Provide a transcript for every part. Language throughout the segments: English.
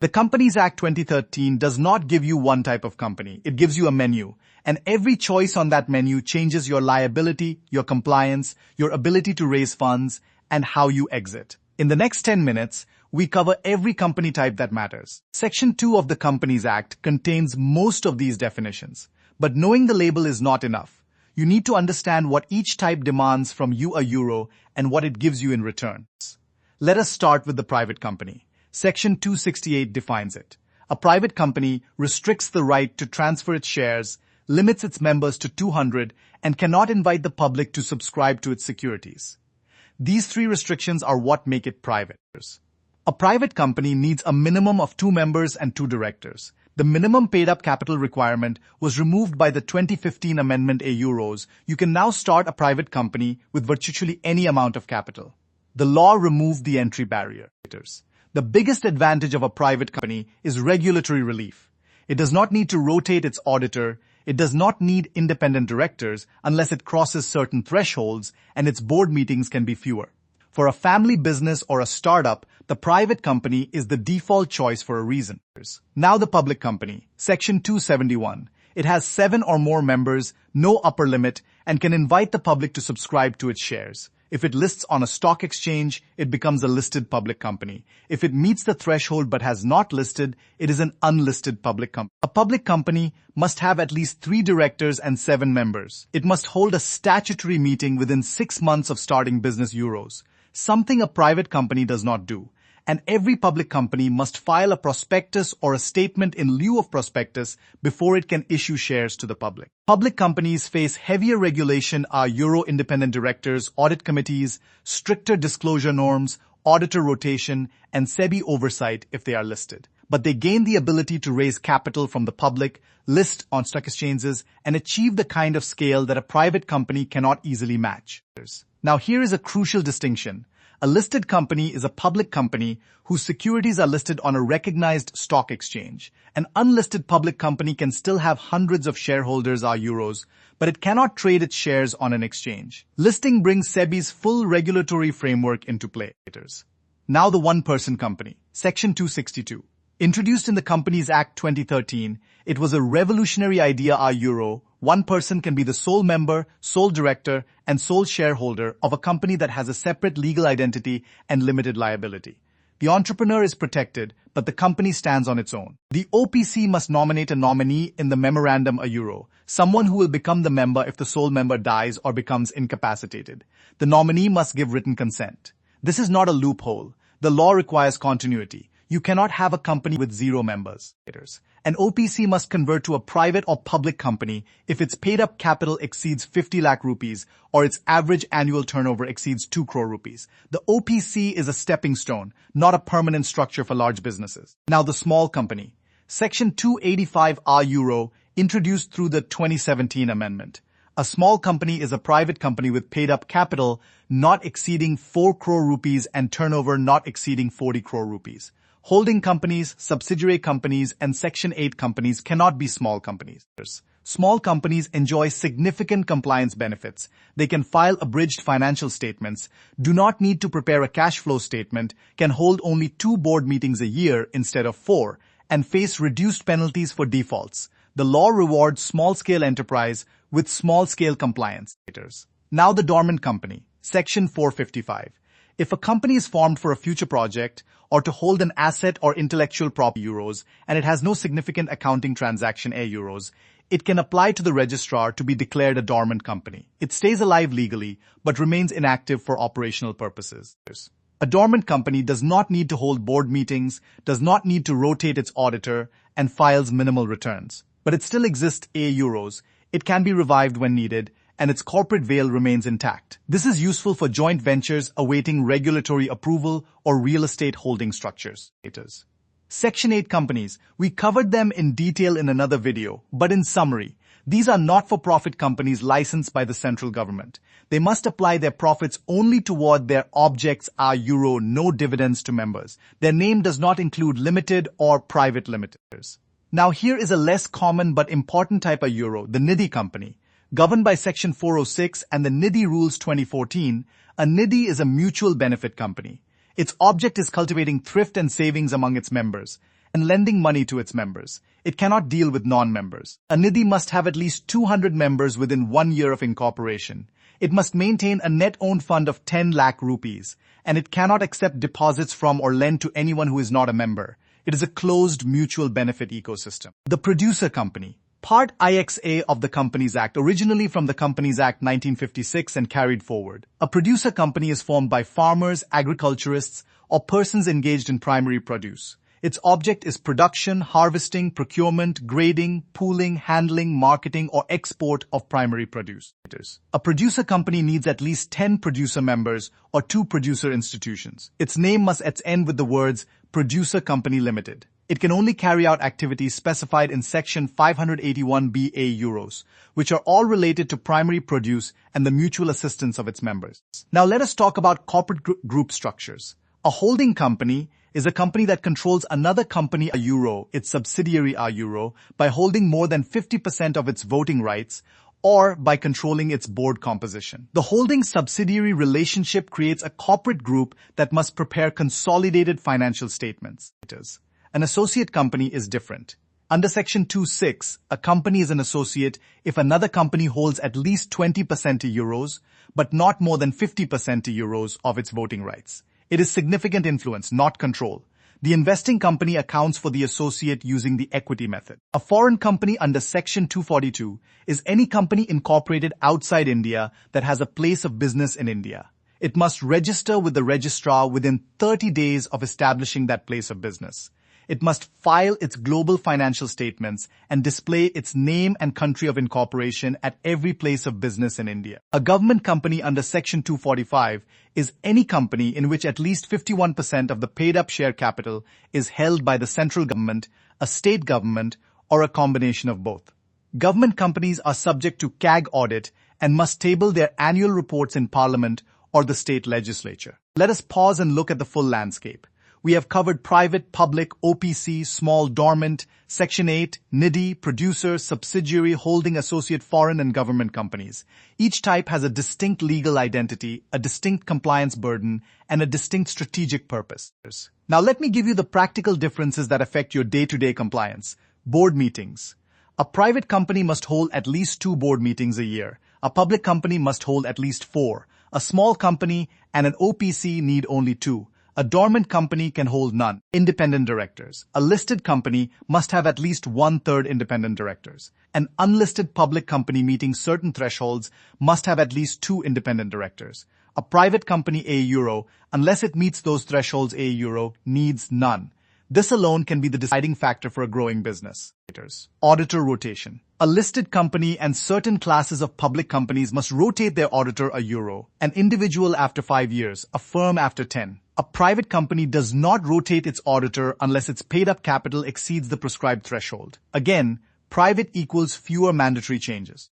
The Companies Act 2013 does not give you one type of company. It gives you a menu, and every choice on that menu changes your liability, your compliance, your ability to raise funds, and how you exit. In the next 10 minutes, we cover every company type that matters. Section 2 of the Companies Act contains most of these definitions, but knowing the label is not enough. You need to understand what each type demands from you a euro and what it gives you in return. Let us start with the private company. Section 268 defines it. A private company restricts the right to transfer its shares, limits its members to 200, and cannot invite the public to subscribe to its securities. These three restrictions are what make it private. A private company needs a minimum of 2 members and 2 directors. The minimum paid-up capital requirement was removed by the 2015 Amendment A euros. You can now start a private company with virtually any amount of capital. The law removed the entry barrier. The biggest advantage of a private company is regulatory relief. It does not need to rotate its auditor. It does not need independent directors unless it crosses certain thresholds, and its board meetings can be fewer. For a family business or a startup, the private company is the default choice for a reason. Now the public company. Section 271. It has 7 or more members, no upper limit, and can invite the public to subscribe to its shares. If it lists on a stock exchange, it becomes a listed public company. If it meets the threshold but has not listed, it is an unlisted public company. A public company must have at least 3 directors and 7 members. It must hold a statutory meeting within 6 months of starting business euros, something a private company does not do. And every public company must file a prospectus or a statement in lieu of prospectus before it can issue shares to the public. Public companies face heavier regulation are Euro independent directors, audit committees, stricter disclosure norms, auditor rotation, and SEBI oversight if they are listed. But they gain the ability to raise capital from the public, list on stock exchanges, and achieve the kind of scale that a private company cannot easily match. Now here is a crucial distinction. A listed company is a public company whose securities are listed on a recognized stock exchange. An unlisted public company can still have hundreds of shareholders or euros, but it cannot trade its shares on an exchange. Listing brings SEBI's full regulatory framework into play. Now the one-person company. Section 262. Introduced in the Companies Act 2013, it was a revolutionary idea our euro. One person can be the sole member, sole director, and sole shareholder of a company that has a separate legal identity and limited liability. The entrepreneur is protected, but the company stands on its own. The OPC must nominate a nominee in the memorandum a euro, someone who will become the member if the sole member dies or becomes incapacitated. The nominee must give written consent. This is not a loophole. The law requires continuity. You cannot have a company with 0 members. An OPC must convert to a private or public company if its paid-up capital exceeds 50 lakh rupees or its average annual turnover exceeds 2 crore rupees. The OPC is a stepping stone, not a permanent structure for large businesses. Now the small company. Section 285 R euro, introduced through the 2017 amendment. A small company is a private company with paid-up capital not exceeding 4 crore rupees and turnover not exceeding 40 crore rupees. Holding companies, subsidiary companies, and Section 8 companies cannot be small companies. Small companies enjoy significant compliance benefits. They can file abridged financial statements, do not need to prepare a cash flow statement, can hold only 2 board meetings a year instead of 4, and face reduced penalties for defaults. The law rewards small-scale enterprise with small-scale compliance. Now the dormant company. Section 455. If a company is formed for a future project or to hold an asset or intellectual property euros and it has no significant accounting transaction a euros, it can apply to the registrar to be declared a dormant company. It stays alive legally but remains inactive for operational purposes. A dormant company does not need to hold board meetings, does not need to rotate its auditor, and files minimal returns. But it still exists a euros. It can be revived when needed, and its corporate veil remains intact. This is useful for joint ventures awaiting regulatory approval or real estate holding structures. Section 8 companies. We covered them in detail in another video, but in summary, these are not-for-profit companies licensed by the central government. They must apply their profits only toward their objects are euro, no dividends to members. Their name does not include limited or private limiters. Now here is a less common but important type of euro, the Nidhi company. Governed by Section 406 and the Nidhi Rules 2014, a Nidhi is a mutual benefit company. Its object is cultivating thrift and savings among its members, and lending money to its members. It cannot deal with non-members. A nidhi must have at least 200 members within 1 year of incorporation. It must maintain a net-owned fund of 10 lakh rupees, and it cannot accept deposits from or lend to anyone who is not a member. It is a closed mutual benefit ecosystem. The producer company. Part IXA of the Companies Act, originally from the Companies Act 1956 and carried forward. A producer company is formed by farmers, agriculturists, or persons engaged in primary produce. Its object is production, harvesting, procurement, grading, pooling, handling, marketing, or export of primary produce. A producer company needs at least 10 producer members or 2 producer institutions. Its name must end with the words Producer Company Limited. It can only carry out activities specified in Section 581BA Euros, which are all related to primary produce and the mutual assistance of its members. Now let us talk about corporate group structures. A holding company is a company that controls another company, a euro, its subsidiary a euro, by holding more than 50% of its voting rights or by controlling its board composition. The holding subsidiary relationship creates a corporate group that must prepare consolidated financial statements. An associate company is different. Under Section 2(6), a company is an associate if another company holds at least 20% to euros, but not more than 50% to euros of its voting rights. It is significant influence, not control. The investing company accounts for the associate using the equity method. A foreign company under Section 242 is any company incorporated outside India that has a place of business in India. It must register with the registrar within 30 days of establishing that place of business. It must file its global financial statements and display its name and country of incorporation at every place of business in India. A government company under Section 245 is any company in which at least 51% of the paid-up share capital is held by the central government, a state government, or a combination of both. Government companies are subject to CAG audit and must table their annual reports in Parliament or the state legislature. Let us pause and look at the full landscape. We have covered private, public, OPC, small, dormant, Section 8, nidhi, producer, subsidiary, holding, associate, foreign, and government companies. Each type has a distinct legal identity, a distinct compliance burden, and a distinct strategic purpose. Now let me give you the practical differences that affect your day-to-day compliance. Board meetings. A private company must hold at least 2 board meetings a year. A public company must hold at least 4. A small company and an OPC need only 2. A dormant company can hold none. Independent directors. A listed company must have at least 1/3 independent directors. An unlisted public company meeting certain thresholds must have at least 2 independent directors. A private company, a euro, unless it meets those thresholds, a euro, needs none. This alone can be the deciding factor for a growing business. Auditor rotation. A listed company and certain classes of public companies must rotate their auditor a euro, an individual after 5 years, a firm after 10. A private company does not rotate its auditor unless its paid-up capital exceeds the prescribed threshold. Again, private equals fewer mandatory changes.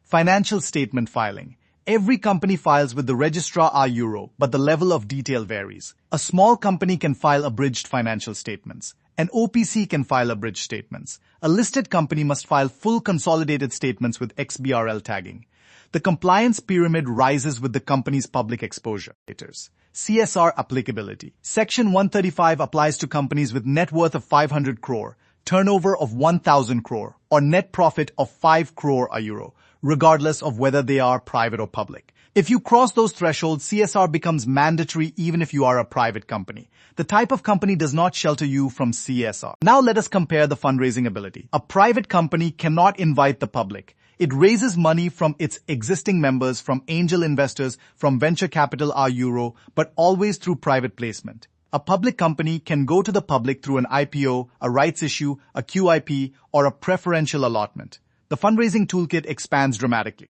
Financial statement filing. Every company files with the registrar a euro, but the level of detail varies. A small company can file abridged financial statements. An OPC can file abridged statements. A listed company must file full consolidated statements with XBRL tagging. The compliance pyramid rises with the company's public exposure. CSR applicability. Section 135 applies to companies with net worth of 500 crore, turnover of 1,000 crore, or net profit of 5 crore a euro, regardless of whether they are private or public. If you cross those thresholds, CSR becomes mandatory even if you are a private company. The type of company does not shelter you from CSR. Now let us compare the fundraising ability. A private company cannot invite the public. It raises money from its existing members, from angel investors, from venture capital a euro, but always through private placement. A public company can go to the public through an IPO, a rights issue, a QIP, or a preferential allotment. The fundraising toolkit expands dramatically.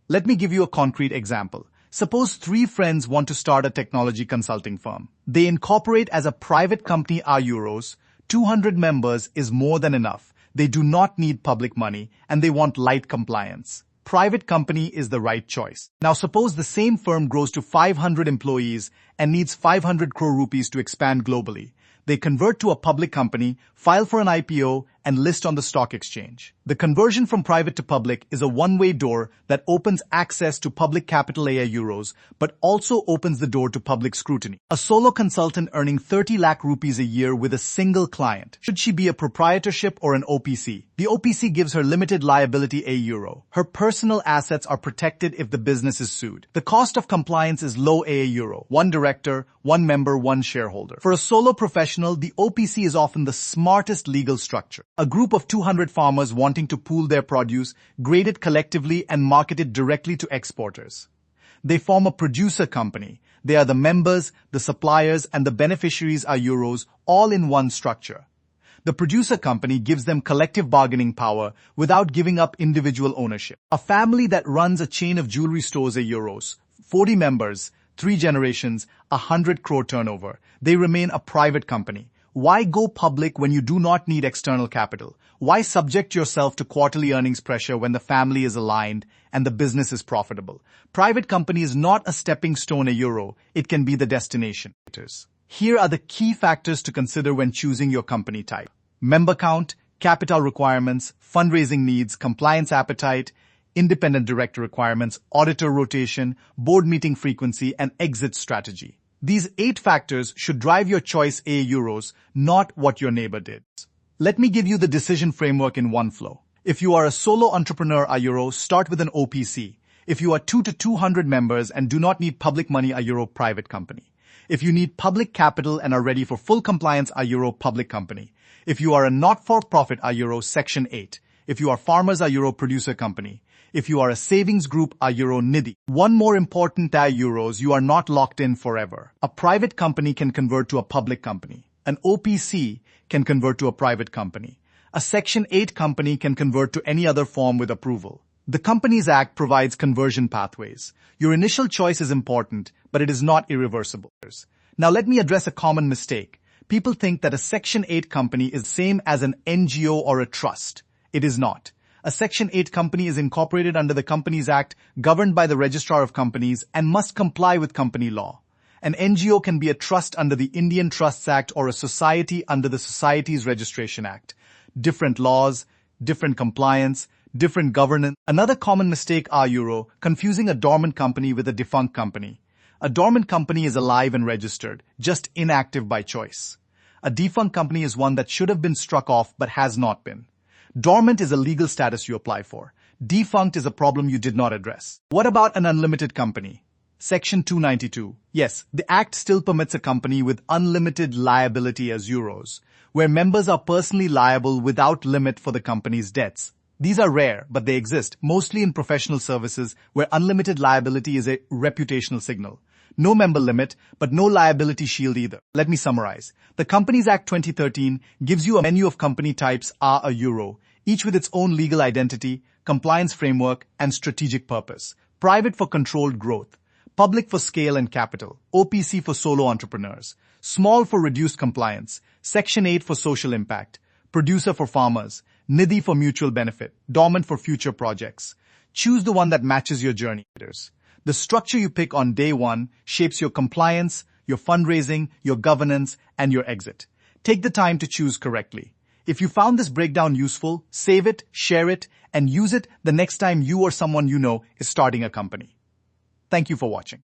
Let me give you a concrete example. Suppose 3 friends want to start a technology consulting firm. They incorporate as a private company a euros. 200 members is more than enough. They do not need public money, and they want light compliance. Private company is the right choice. Now suppose the same firm grows to 500 employees and needs 500 crore rupees to expand globally. They convert to a public company, file for an IPO, and list on the stock exchange. The conversion from private to public is a one-way door that opens access to public capital euros, but also opens the door to public scrutiny. A solo consultant earning 30 lakh rupees a year with a single client. Should she be a proprietorship or an OPC? The OPC gives her limited liability euro. Her personal assets are protected if the business is sued. The cost of compliance is low euro. One director, one member, one shareholder. For a solo professional, the OPC is often the smartest legal structure. A group of 200 farmers wanting to pool their produce, grade it collectively and market it directly to exporters. They form a producer company. They are the members, the suppliers, and the beneficiaries are euros, all in one structure. The producer company gives them collective bargaining power without giving up individual ownership. A family that runs a chain of jewelry stores euros, 40 members, 3 generations, 100 crore turnover. They remain a private company. Why go public when you do not need external capital? Why subject yourself to quarterly earnings pressure when the family is aligned and the business is profitable? Private company is not a stepping stone euro. It can be the destination. Here are the key factors to consider when choosing your company type. Member count, capital requirements, fundraising needs, compliance appetite, independent director requirements, auditor rotation, board meeting frequency, and exit strategy. These 8 factors should drive your choice euros, not what your neighbor did. Let me give you the decision framework in one flow. If you are a solo entrepreneur euro, start with an OPC. If you are 2 to 200 members and do not need public money euro, private company. If you need public capital and are ready for full compliance euro, public company. If you are a not-for-profit euro, Section 8. If you are farmers euro, producer company. If you are a savings group euro, nidhi. One more important euros, you are not locked in forever. A private company can convert to a public company. An OPC can convert to a private company. A Section 8 company can convert to any other form with approval. The Companies Act provides conversion pathways. Your initial choice is important, but it is not irreversible. Now let me address a common mistake. People think that a Section 8 company is the same as an NGO or a trust. It is not. A Section 8 company is incorporated under the Companies Act, governed by the Registrar of Companies, and must comply with company law. An NGO can be a trust under the Indian Trusts Act or a society under the Societies Registration Act. Different laws, different compliance, different governance. Another common mistake euro, confusing a dormant company with a defunct company. A dormant company is alive and registered, just inactive by choice. A defunct company is one that should have been struck off but has not been. Dormant is a legal status you apply for. Defunct is a problem you did not address. What about an unlimited company? Section 292. Yes, the Act still permits a company with unlimited liability as euros, where members are personally liable without limit for the company's debts. These are rare, but they exist, mostly in professional services where unlimited liability is a reputational signal. No member limit, but no liability shield either. Let me summarize. The Companies Act 2013 gives you a menu of company types euro, each with its own legal identity, compliance framework, and strategic purpose. Private for controlled growth. Public for scale and capital. OPC for solo entrepreneurs. Small for reduced compliance. Section 8 for social impact. Producer for farmers. Nidhi for mutual benefit. Dormant for future projects. Choose the one that matches your journey. The structure you pick on day one shapes your compliance, your fundraising, your governance, and your exit. Take the time to choose correctly. If you found this breakdown useful, save it, share it, and use it the next time you or someone you know is starting a company. Thank you for watching.